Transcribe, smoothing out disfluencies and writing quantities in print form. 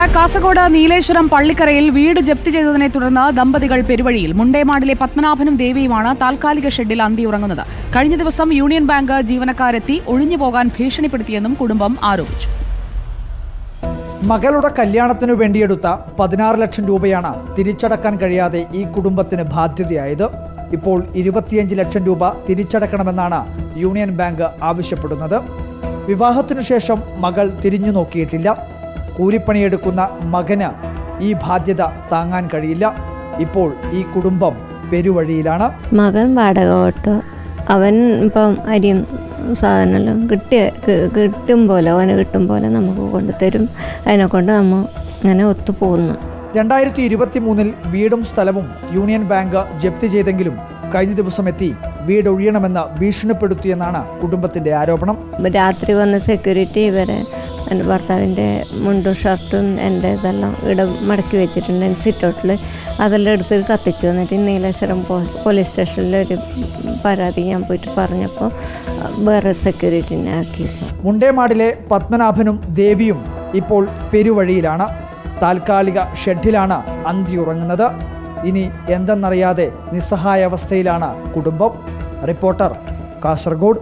കാസർഗോഡ് നീലേശ്വരം പള്ളിക്കരയിൽ വീട് ജപ്തി ചെയ്തതിനെ തുടർന്ന് ദമ്പതികൾ പെരുവഴിയിൽ. മുണ്ടേമാടിലെ പത്മനാഭനും ദേവിയുമാണ് താൽക്കാലിക ഷെഡിൽ അന്തിയുറങ്ങുന്നത്. കഴിഞ്ഞ ദിവസം യൂണിയൻ ബാങ്ക് ജീവനക്കാരെത്തി ഒഴിഞ്ഞുപോകാൻ ഭീഷണിപ്പെടുത്തിയെന്നും കുടുംബം ആരോപിച്ചു. മകളുടെ കല്യാണത്തിനു വേണ്ടിയെടുത്ത 16 ലക്ഷം രൂപയാണ് തിരിച്ചടക്കാൻ കഴിയാതെ ഈ കുടുംബത്തിന് ബാധ്യതയായത്. ഇപ്പോൾ 25 ലക്ഷം രൂപ തിരിച്ചടക്കണമെന്നാണ് യൂണിയൻ ബാങ്ക് ആവശ്യപ്പെടുന്നത്. വിവാഹത്തിനു ശേഷം മകൾ തിരിഞ്ഞു നോക്കിയിട്ടില്ല. കൂലിപ്പണിയെടുക്കുന്ന മകന് ഈ ബാധ്യത താങ്ങാൻ കഴിയില്ല. ഇപ്പോൾ ഈ കുടുംബം പെരുവഴിയിലാണ്. മകൻ വാടക ഓട്ടോ, അവൻ ഇപ്പം അരിയും സാധനമെല്ലാം കിട്ടും പോലെ അവന് കിട്ടും പോലെ നമുക്ക് കൊണ്ടുതരും. അതിനെ കൊണ്ട് നമ്മൾ ഇങ്ങനെ ഒത്തുപോകുന്നു. 2023 വീടും സ്ഥലവും യൂണിയൻ ബാങ്ക് ജപ്തി ചെയ്തെങ്കിലും കഴിഞ്ഞ ദിവസം എത്തി വീടൊഴിയണമെന്ന് ഭീഷണിപ്പെടുത്തിയെന്നാണ് കുടുംബത്തിന്റെ ആരോപണം. രാത്രി വന്ന് സെക്യൂരിറ്റി ഇവരെ എൻ്റെ ഭർത്താവിൻ്റെ മുണ്ടും ഷർട്ടും എൻ്റെ ഇതെല്ലാം ഇവിടെ മടക്കി വെച്ചിട്ടുണ്ട് സിറ്റൗട്ടിൽ. അതെല്ലാം എടുത്ത് കത്തിച്ചു. എന്നിട്ട് നീലേശ്വരം പോലീസ് സ്റ്റേഷനിൽ ഒരു പരാതി ഞാൻ പോയിട്ട് പറഞ്ഞപ്പോൾ വേറെ സെക്യൂരിറ്റിനെ ആക്കി. മുണ്ടേമാടിലെ പത്മനാഭനും ദേവിയും ഇപ്പോൾ പെരുവഴിയിലാണ്. താൽക്കാലിക ഷെഡിലാണ് അന്തിയുറങ്ങുന്നത്. ഇനി എന്തെന്നറിയാതെ നിസ്സഹായാവസ്ഥയിലാണ് കുടുംബം. റിപ്പോർട്ടർ, കാസർഗോഡ്.